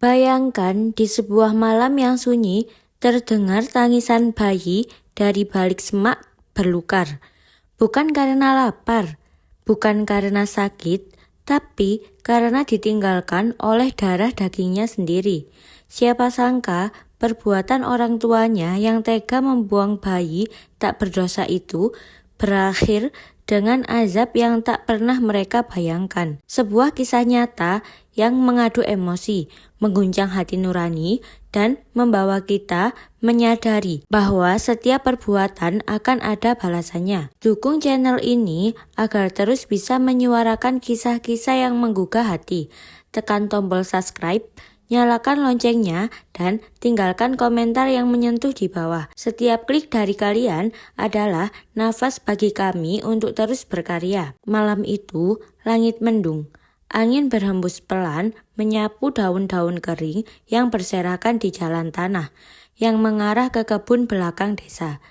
Bayangkan di sebuah malam yang sunyi, terdengar tangisan bayi dari balik semak belukar. Bukan karena lapar, bukan karena sakit, tapi karena ditinggalkan oleh darah dagingnya sendiri. Siapa sangka perbuatan orang tuanya yang tega membuang bayi tak berdosa itu berakhir dengan azab yang tak pernah mereka bayangkan. Sebuah kisah nyata yang mengadu emosi, mengguncang hati nurani, dan membawa kita menyadari bahwa setiap perbuatan akan ada balasannya. Dukung channel ini agar terus bisa menyuarakan kisah-kisah yang menggugah hati. Tekan tombol subscribe, nyalakan loncengnya, dan tinggalkan komentar yang menyentuh di bawah. Setiap klik dari kalian adalah nafas bagi kami untuk terus berkarya. Malam itu, langit mendung. Angin berhembus pelan menyapu daun-daun kering yang berserakan di jalan tanah yang mengarah ke kebun belakang desa.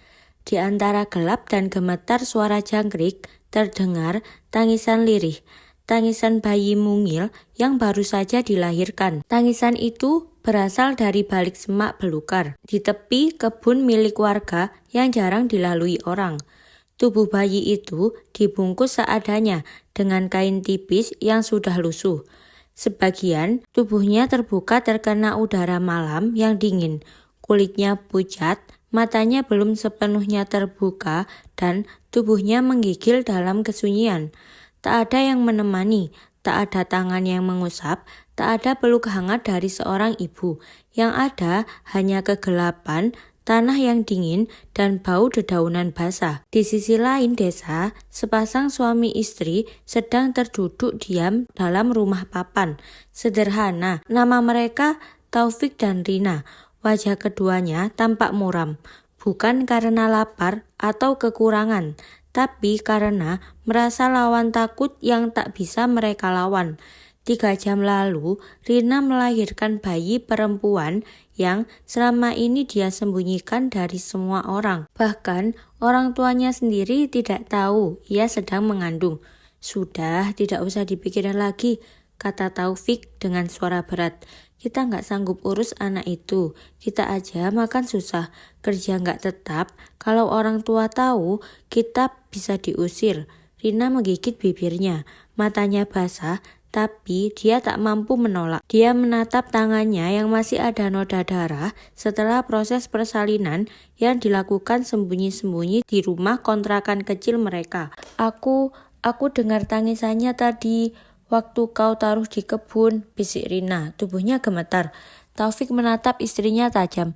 Di antara gelap dan gemetar suara jangkrik terdengar tangisan lirih. Tangisan bayi mungil yang baru saja dilahirkan. Tangisan itu berasal dari balik semak belukar, di tepi kebun milik warga yang jarang dilalui orang. Tubuh bayi itu dibungkus seadanya dengan kain tipis yang sudah lusuh. Sebagian tubuhnya terbuka terkena udara malam yang dingin. Kulitnya pucat, matanya belum sepenuhnya terbuka, dan tubuhnya menggigil dalam kesunyian. Tak ada yang menemani, tak ada tangan yang mengusap, tak ada peluk hangat dari seorang ibu. Yang ada hanya kegelapan, tanah yang dingin, dan bau dedaunan basah. Di sisi lain desa, sepasang suami istri sedang terduduk diam dalam rumah papan. Sederhana, nama mereka Taufik dan Rina. Wajah keduanya tampak muram, bukan karena lapar atau kekurangan, tapi karena merasa lawan takut yang tak bisa mereka lawan. 3 jam lalu, Rina melahirkan bayi perempuan yang selama ini dia sembunyikan dari semua orang. Bahkan orang tuanya sendiri tidak tahu ia sedang mengandung. Sudah, tidak usah dipikirin lagi, kata Taufik dengan suara berat. Kita nggak sanggup urus anak itu. Kita aja makan susah, kerja nggak tetap. Kalau orang tua tahu, kita bisa diusir. Rina menggigit bibirnya, matanya basah, tapi dia tak mampu menolak. Dia menatap tangannya yang masih ada noda darah setelah proses persalinan yang dilakukan sembunyi-sembunyi di rumah kontrakan kecil mereka. Aku dengar tangisannya tadi waktu kau taruh di kebun, bisik Rina. Tubuhnya gemetar. Taufik menatap istrinya tajam.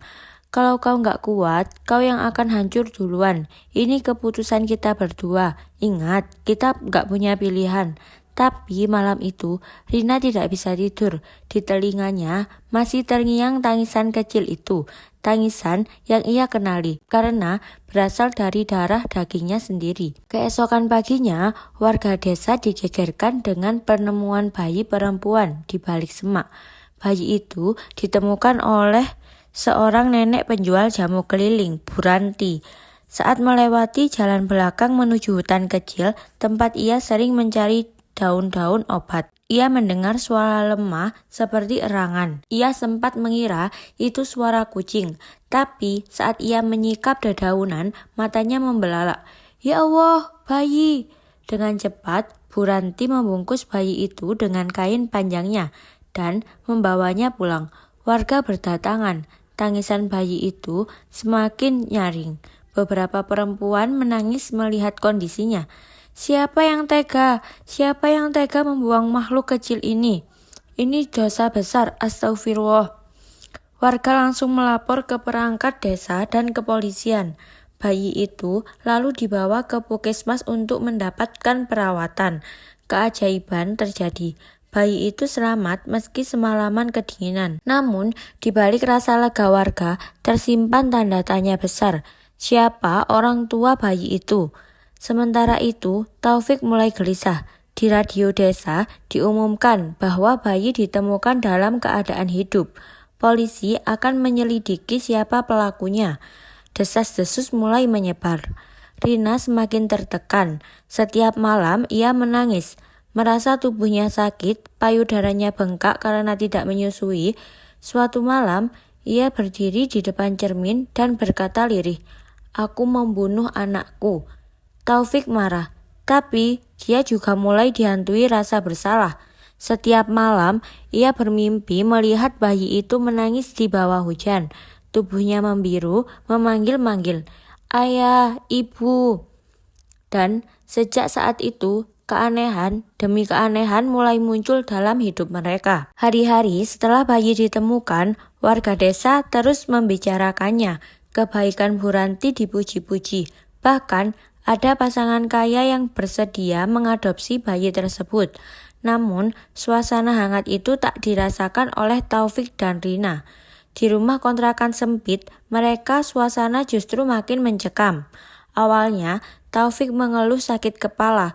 Kalau kau nggak kuat, kau yang akan hancur duluan. Ini keputusan kita berdua. Ingat, kita nggak punya pilihan. Tapi malam itu, Rina tidak bisa tidur. Di telinganya masih terngiang tangisan kecil itu. Tangisan yang ia kenali karena berasal dari darah dagingnya sendiri. Keesokan paginya, warga desa digegerkan dengan penemuan bayi perempuan di balik semak. Bayi itu ditemukan oleh seorang nenek penjual jamu keliling, Bu Ranti, saat melewati jalan belakang menuju hutan kecil tempat ia sering mencari daun-daun obat. Ia mendengar suara lemah seperti erangan. Ia sempat mengira itu suara kucing, tapi saat ia menyikap dedaunan, matanya membelalak. Ya Allah, bayi! Dengan cepat, Bu Ranti membungkus bayi itu dengan kain panjangnya dan membawanya pulang. Warga berdatangan. Tangisan bayi itu semakin nyaring. Beberapa perempuan menangis melihat kondisinya. Siapa yang tega? Siapa yang tega membuang makhluk kecil ini? Ini dosa besar, astagfirullah. Warga langsung melapor ke perangkat desa dan kepolisian. Bayi itu lalu dibawa ke puskesmas untuk mendapatkan perawatan. Keajaiban terjadi. Bayi itu selamat meski semalaman kedinginan. Namun, di balik rasa lega warga, tersimpan tanda tanya besar. Siapa orang tua bayi itu? Sementara itu, Taufik mulai gelisah. Di radio desa diumumkan bahwa bayi ditemukan dalam keadaan hidup. Polisi akan menyelidiki siapa pelakunya. Desas-desus mulai menyebar. Rina semakin tertekan. Setiap malam ia menangis. Merasa tubuhnya sakit, payudaranya bengkak karena tidak menyusui. Suatu malam, ia berdiri di depan cermin dan berkata lirih, "Aku membunuh anakku." Taufik marah, tapi dia juga mulai dihantui rasa bersalah. Setiap malam, ia bermimpi melihat bayi itu menangis di bawah hujan. Tubuhnya membiru, memanggil-manggil, "Ayah, ibu." Dan sejak saat itu, keanehan demi keanehan mulai muncul dalam hidup mereka. Hari-hari setelah bayi ditemukan, warga desa terus membicarakannya. Kebaikan Bu Ranti dipuji-puji. Bahkan ada pasangan kaya yang bersedia mengadopsi bayi tersebut. Namun, suasana hangat itu tak dirasakan oleh Taufik dan Rina. Di rumah kontrakan sempit, mereka suasana justru makin mencekam. Awalnya, Taufik mengeluh sakit kepala.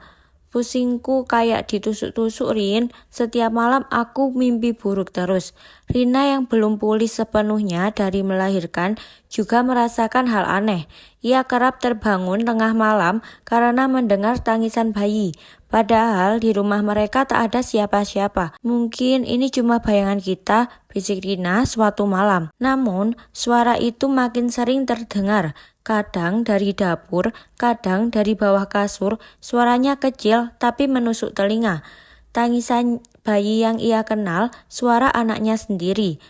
"Pusingku kayak ditusuk-tusuk, Rin. Setiap malam aku mimpi buruk terus." Rina yang belum pulih sepenuhnya dari melahirkan juga merasakan hal aneh. Ia kerap terbangun tengah malam karena mendengar tangisan bayi. Padahal di rumah mereka tak ada siapa-siapa. "Mungkin ini cuma bayangan kita," bisik Rina suatu malam. Namun, suara itu makin sering terdengar. Kadang dari dapur, kadang dari bawah kasur. Suaranya kecil tapi menusuk telinga. Tangisan bayi yang ia kenal, suara anaknya sendiri.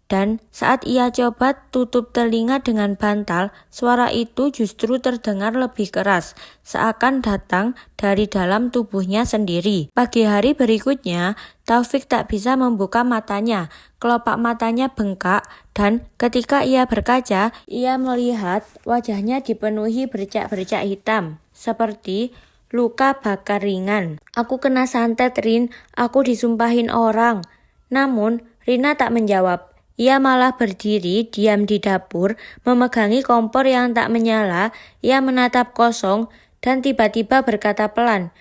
Dan saat ia coba tutup telinga dengan bantal, suara itu justru terdengar lebih keras, seakan datang dari dalam tubuhnya sendiri. Pagi hari berikutnya, Taufik tak bisa membuka matanya. Kelopak matanya bengkak, dan ketika ia berkaca, ia melihat wajahnya dipenuhi bercak-bercak hitam, seperti luka bakar ringan. "Aku kena santet, Rin. Aku disumpahin orang." Namun, Rina tak menjawab. Ia malah berdiri diam di dapur, memegangi kompor yang tak menyala. Ia menatap kosong dan tiba-tiba berkata pelan,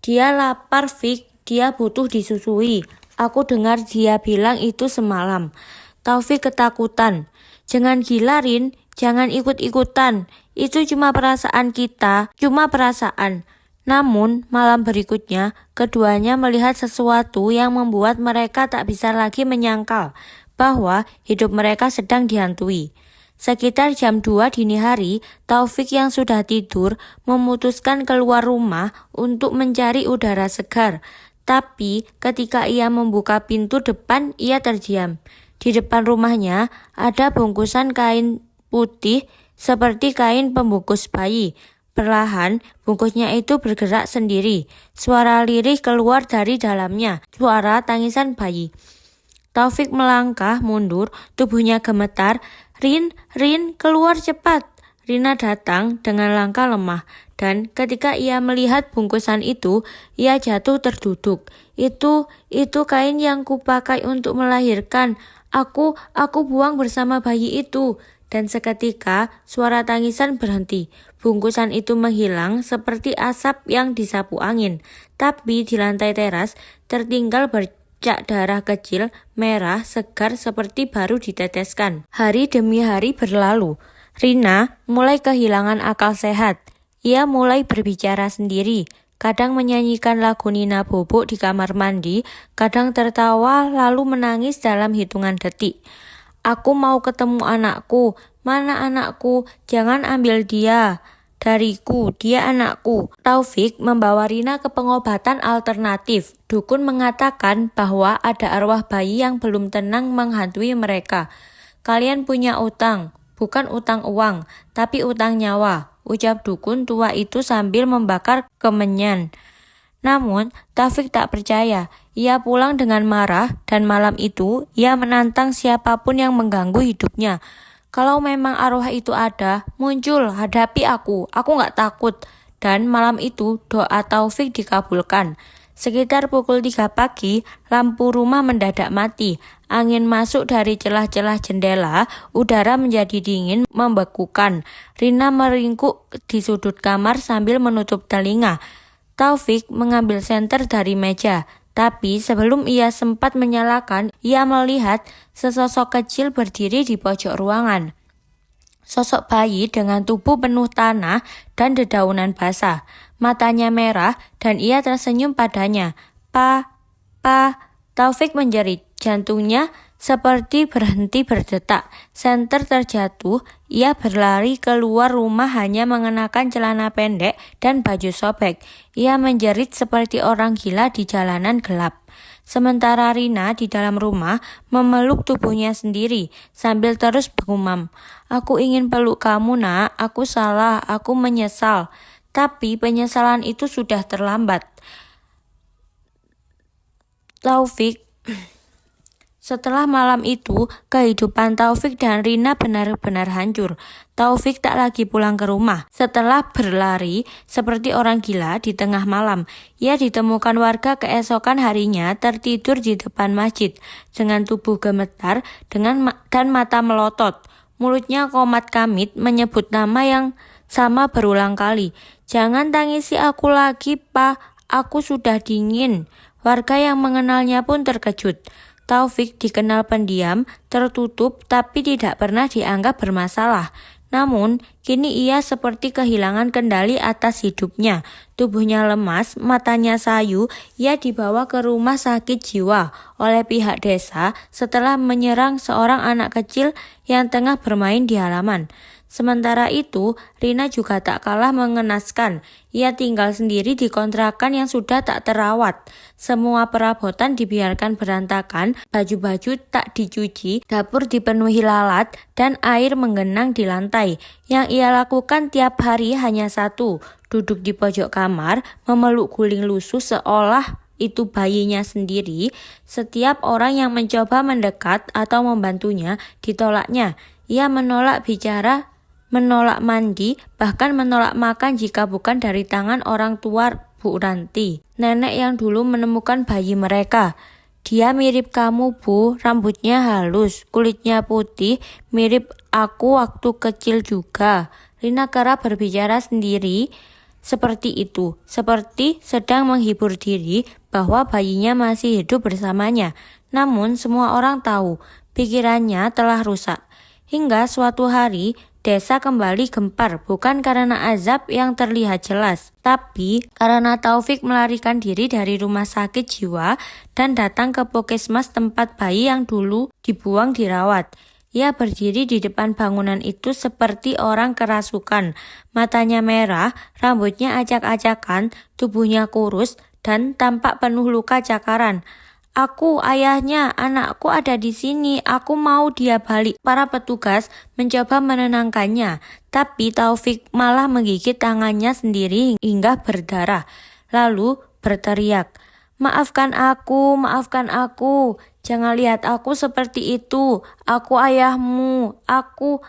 "Dia lapar, Fik. Dia butuh disusui. Aku dengar dia bilang itu semalam." Taufik ketakutan. "Jangan gila, Rin. Jangan ikut-ikutan. Itu cuma perasaan kita, cuma perasaan." Namun, malam berikutnya, keduanya melihat sesuatu yang membuat mereka tak bisa lagi menyangkal bahwa hidup mereka sedang dihantui. Sekitar jam 2 dini hari, Taufik yang sudah tidur memutuskan keluar rumah untuk mencari udara segar. Tapi ketika ia membuka pintu depan, ia terdiam. Di depan rumahnya ada bungkusan kain putih seperti kain pembungkus bayi. Perlahan, bungkusnya itu bergerak sendiri. Suara lirih keluar dari dalamnya, suara tangisan bayi. Taufik melangkah mundur, tubuhnya gemetar. "Rin, keluar cepat." Rina datang dengan langkah lemah, dan ketika ia melihat bungkusan itu, ia jatuh terduduk. Itu kain yang kupakai untuk melahirkan. Aku buang bersama bayi itu." Dan seketika, suara tangisan berhenti. Bungkusan itu menghilang seperti asap yang disapu angin. Tapi di lantai teras, tertinggal bercak darah kecil, merah, segar seperti baru diteteskan. Hari demi hari berlalu. Rina mulai kehilangan akal sehat. Ia mulai berbicara sendiri. Kadang menyanyikan lagu Nina Bobo di kamar mandi, kadang tertawa lalu menangis dalam hitungan detik. "Aku mau ketemu anakku. Mana anakku? Jangan ambil dia dariku, dia anakku." Taufik membawa Rina ke pengobatan alternatif. Dukun mengatakan bahwa ada arwah bayi yang belum tenang menghantui mereka. "Kalian punya utang, bukan utang uang, tapi utang nyawa," ucap dukun tua itu sambil membakar kemenyan. Namun, Taufik tak percaya. Ia pulang dengan marah, dan malam itu ia menantang siapapun yang mengganggu hidupnya. "Kalau memang arwah itu ada, muncul, hadapi aku gak takut." Dan malam itu doa Taufik dikabulkan. Sekitar pukul 3 pagi, lampu rumah mendadak mati. Angin masuk dari celah-celah jendela, udara menjadi dingin membekukan. Rina meringkuk di sudut kamar sambil menutup telinga. Taufik mengambil senter dari meja, tapi sebelum ia sempat menyalakan, ia melihat sesosok kecil berdiri di pojok ruangan. Sosok bayi dengan tubuh penuh tanah dan dedaunan basah. Matanya merah dan ia tersenyum padanya. Pa, Taufik menjerit, jantungnya seperti berhenti berdetak. Senter terjatuh, ia berlari keluar rumah hanya mengenakan celana pendek dan baju sobek. Ia menjerit seperti orang gila di jalanan gelap. Sementara Rina di dalam rumah memeluk tubuhnya sendiri sambil terus bergumam, "Aku ingin peluk kamu, Nak. Aku salah, aku menyesal." Tapi penyesalan itu sudah terlambat. Setelah malam itu, kehidupan Taufik dan Rina benar-benar hancur. Taufik tak lagi pulang ke rumah. Setelah berlari seperti orang gila di tengah malam, ia ditemukan warga keesokan harinya tertidur di depan masjid dengan tubuh gemetar dan mata melotot. Mulutnya komat kamit menyebut nama yang sama berulang kali. "Jangan tangisi aku lagi, Pak. Aku sudah dingin." Warga yang mengenalnya pun terkejut. Taufik dikenal pendiam, tertutup, tapi tidak pernah dianggap bermasalah. Namun, kini ia seperti kehilangan kendali atas hidupnya. Tubuhnya lemas, matanya sayu, ia dibawa ke rumah sakit jiwa oleh pihak desa setelah menyerang seorang anak kecil yang tengah bermain di halaman. Sementara itu, Rina juga tak kalah mengenaskan. Ia tinggal sendiri di kontrakan yang sudah tak terawat. Semua perabotan dibiarkan berantakan, baju-baju tak dicuci, dapur dipenuhi lalat, dan air menggenang di lantai. Yang ia lakukan tiap hari hanya satu, duduk di pojok kamar, memeluk guling lusuh seolah itu bayinya sendiri. Setiap orang yang mencoba mendekat atau membantunya ditolaknya. Ia menolak bicara, menolak mandi, bahkan menolak makan jika bukan dari tangan orang tua Bu Ranti, nenek yang dulu menemukan bayi mereka. "Dia mirip kamu, Bu, rambutnya halus, kulitnya putih, mirip aku waktu kecil juga." Rina kerap berbicara sendiri seperti itu, seperti sedang menghibur diri bahwa bayinya masih hidup bersamanya. Namun semua orang tahu, pikirannya telah rusak. Hingga suatu hari, desa kembali gempar, bukan karena azab yang terlihat jelas, tapi karena Taufik melarikan diri dari rumah sakit jiwa dan datang ke puskesmas tempat bayi yang dulu dibuang dirawat. Ia berdiri di depan bangunan itu seperti orang kerasukan. Matanya merah, rambutnya acak-acakan, tubuhnya kurus, dan tampak penuh luka cakaran. "Aku ayahnya, anakku ada di sini, aku mau dia balik." Para petugas mencoba menenangkannya, tapi Taufik malah menggigit tangannya sendiri hingga berdarah. Lalu berteriak, maafkan aku, jangan lihat aku seperti itu, aku ayahmu, aku.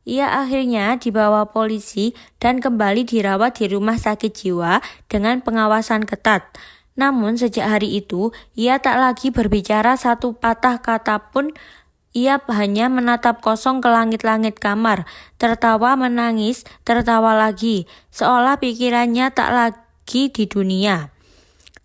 Ia akhirnya dibawa polisi dan kembali dirawat di rumah sakit jiwa dengan pengawasan ketat. Namun sejak hari itu, ia tak lagi berbicara satu patah kata pun. Ia hanya menatap kosong ke langit-langit kamar, tertawa menangis, tertawa lagi, seolah pikirannya tak lagi di dunia.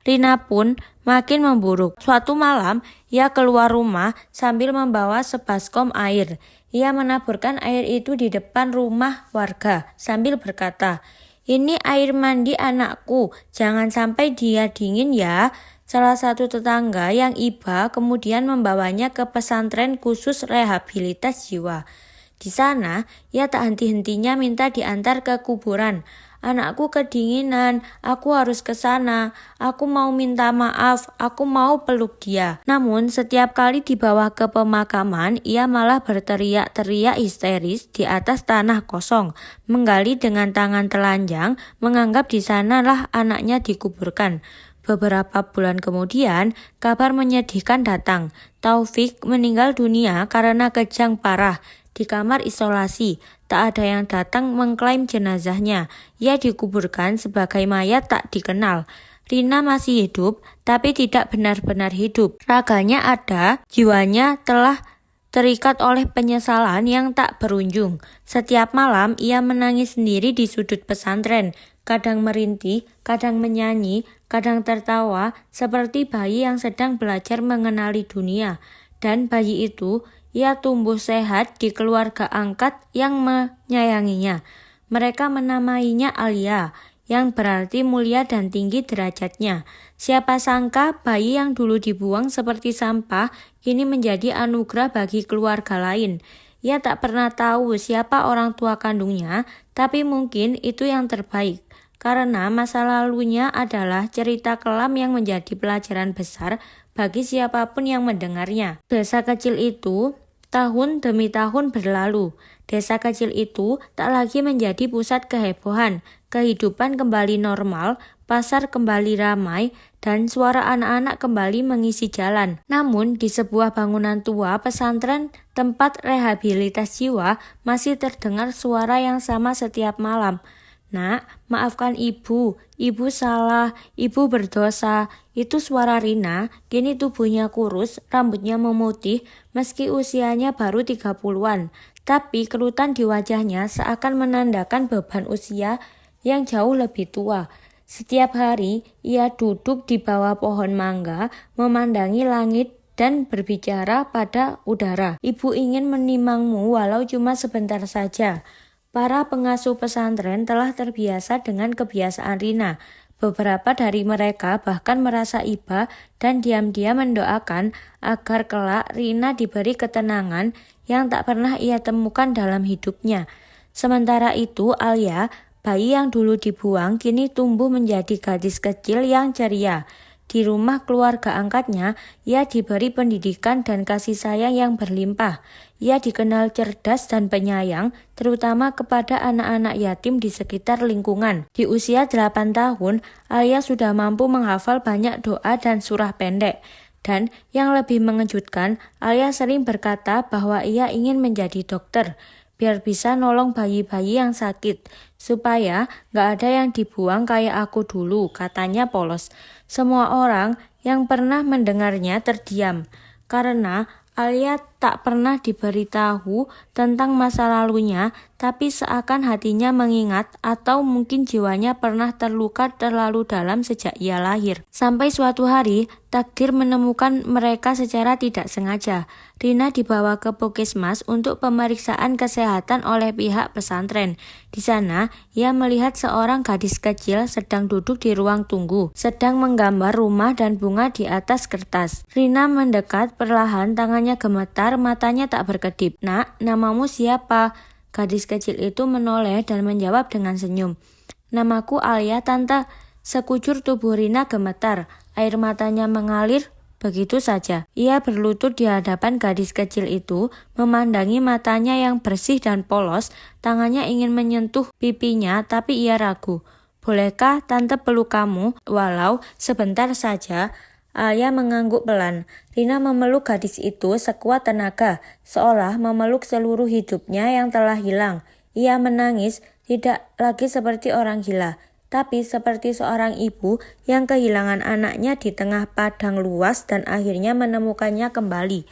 Rina pun makin memburuk. Suatu malam, ia keluar rumah sambil membawa sebaskom air. Ia menaburkan air itu di depan rumah warga sambil berkata, "Ini air mandi anakku, jangan sampai dia dingin ya." Salah satu tetangga yang iba kemudian membawanya ke pesantren khusus rehabilitas jiwa. Di sana, ia tak henti-hentinya minta diantar ke kuburan. "Anakku kedinginan, aku harus ke sana. Aku mau minta maaf, aku mau peluk dia." Namun setiap kali dibawa ke pemakaman, ia malah berteriak-teriak histeris di atas tanah kosong, menggali dengan tangan telanjang, menganggap di sanalah anaknya dikuburkan. Beberapa bulan kemudian, kabar menyedihkan datang. Taufik meninggal dunia karena kejang parah. Di kamar isolasi, tak ada yang datang mengklaim jenazahnya. Ia dikuburkan sebagai mayat tak dikenal. Rina masih hidup, tapi tidak benar-benar hidup. Raganya ada, jiwanya telah terikat oleh penyesalan yang tak berujung. Setiap malam ia menangis sendiri di sudut pesantren, kadang merintih, kadang menyanyi, kadang tertawa, seperti bayi yang sedang belajar mengenali dunia. Dan bayi itu, ia tumbuh sehat di keluarga angkat yang menyayanginya. Mereka menamainya Alia. yang berarti mulia dan tinggi derajatnya. Siapa sangka bayi yang dulu dibuang seperti sampah kini menjadi anugerah bagi keluarga lain. Ia tak pernah tahu siapa orang tua kandungnya, tapi mungkin itu yang terbaik. Karena masa lalunya adalah cerita kelam yang menjadi pelajaran besar bagi siapapun yang mendengarnya. Desa kecil itu tahun demi tahun berlalu. Desa kecil itu tak lagi menjadi pusat kehebohan. Kehidupan kembali normal, pasar kembali ramai, dan suara anak-anak kembali mengisi jalan. Namun di sebuah bangunan tua pesantren tempat rehabilitas jiwa masih terdengar suara yang sama setiap malam. Nak, maafkan ibu salah, ibu berdosa. Itu suara Rina, kini tubuhnya kurus, rambutnya memutih, meski usianya baru 30-an. Tapi kerutan di wajahnya seakan menandakan beban usia yang jauh lebih tua. Setiap hari, ia duduk di bawah pohon mangga, memandangi langit dan berbicara pada udara. Ibu ingin menimangmu walau cuma sebentar saja. Para pengasuh pesantren telah terbiasa dengan kebiasaan Rina. Beberapa dari mereka bahkan merasa iba dan diam-diam mendoakan agar kelak Rina diberi ketenangan yang tak pernah ia temukan dalam hidupnya. Sementara itu Alia, bayi yang dulu dibuang, kini tumbuh menjadi gadis kecil yang ceria. Di rumah keluarga angkatnya, ia diberi pendidikan dan kasih sayang yang berlimpah. Ia dikenal cerdas dan penyayang, terutama kepada anak-anak yatim di sekitar lingkungan. Di usia 8 tahun, Alia sudah mampu menghafal banyak doa dan surah pendek. Dan yang lebih mengejutkan, Alia sering berkata bahwa ia ingin menjadi dokter, biar bisa nolong bayi-bayi yang sakit, supaya gak ada yang dibuang kayak aku dulu, katanya polos. Semua orang yang pernah mendengarnya terdiam, karena Alia tak pernah diberitahu tentang masa lalunya, tapi seakan hatinya mengingat atau mungkin jiwanya pernah terluka terlalu dalam sejak ia lahir. Sampai suatu hari, takdir menemukan mereka secara tidak sengaja. Rina dibawa ke puskesmas untuk pemeriksaan kesehatan oleh pihak pesantren. Di sana, ia melihat seorang gadis kecil sedang duduk di ruang tunggu, sedang menggambar rumah dan bunga di atas kertas. Rina mendekat perlahan, tangannya gemetar, matanya tak berkedip. Nak, namamu siapa? Gadis kecil itu menoleh dan menjawab dengan senyum. Namaku Alia, tante. Sekujur tubuh Rina gemetar, air matanya mengalir. Begitu saja, ia berlutut di hadapan gadis kecil itu, memandangi matanya yang bersih dan polos, tangannya ingin menyentuh pipinya tapi ia ragu. Bolehkah tante peluk kamu? Walau sebentar saja. Alia mengangguk pelan. Rina memeluk gadis itu sekuat tenaga, seolah memeluk seluruh hidupnya yang telah hilang. Ia menangis, tidak lagi seperti orang gila, tapi seperti seorang ibu yang kehilangan anaknya di tengah padang luas dan akhirnya menemukannya kembali.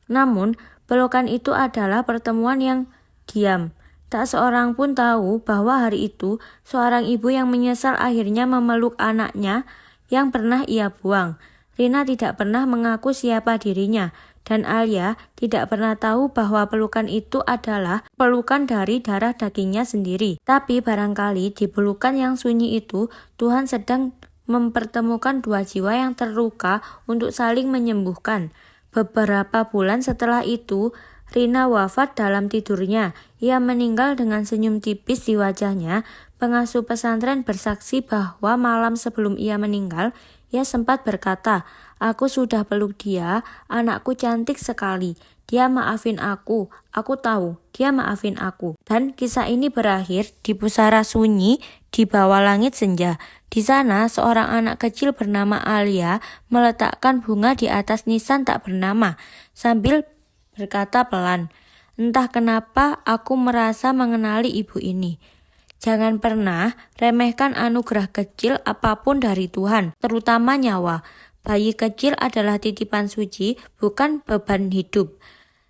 Namun, pelukan itu adalah pertemuan yang diam. Tak seorang pun tahu bahwa hari itu, seorang ibu yang menyesal akhirnya memeluk anaknya yang pernah ia buang. Rina tidak pernah mengaku siapa dirinya, dan Alia tidak pernah tahu bahwa pelukan itu adalah pelukan dari darah dagingnya sendiri. Tapi barangkali di pelukan yang sunyi itu, Tuhan sedang mempertemukan dua jiwa yang terluka untuk saling menyembuhkan. Beberapa bulan setelah itu, Rina wafat dalam tidurnya. Ia meninggal dengan senyum tipis di wajahnya. Pengasuh pesantren bersaksi bahwa malam sebelum ia meninggal, ia sempat berkata, "Aku sudah peluk dia, anakku cantik sekali. Dia maafin aku tahu, dia maafin aku." Dan kisah ini berakhir di pusara sunyi di bawah langit senja. Di sana, seorang anak kecil bernama Alia meletakkan bunga di atas nisan tak bernama, sambil berkata pelan, "Entah kenapa aku merasa mengenali ibu ini." Jangan pernah remehkan anugerah kecil apapun dari Tuhan, terutama nyawa. Bayi kecil adalah titipan suci, bukan beban hidup.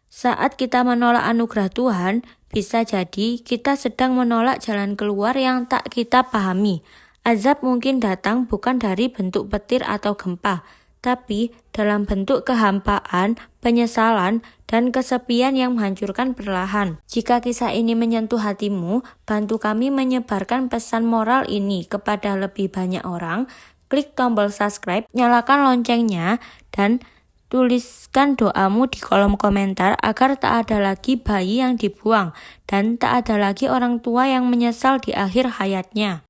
Saat kita menolak anugerah Tuhan, bisa jadi kita sedang menolak jalan keluar yang tak kita pahami. Azab mungkin datang bukan dari bentuk petir atau gempa, tapi dalam bentuk kehampaan, penyesalan, dan kesepian yang menghancurkan perlahan. Jika kisah ini menyentuh hatimu, bantu kami menyebarkan pesan moral ini kepada lebih banyak orang. Klik tombol subscribe, nyalakan loncengnya, dan tuliskan doamu di kolom komentar agar tak ada lagi bayi yang dibuang dan tak ada lagi orang tua yang menyesal di akhir hayatnya.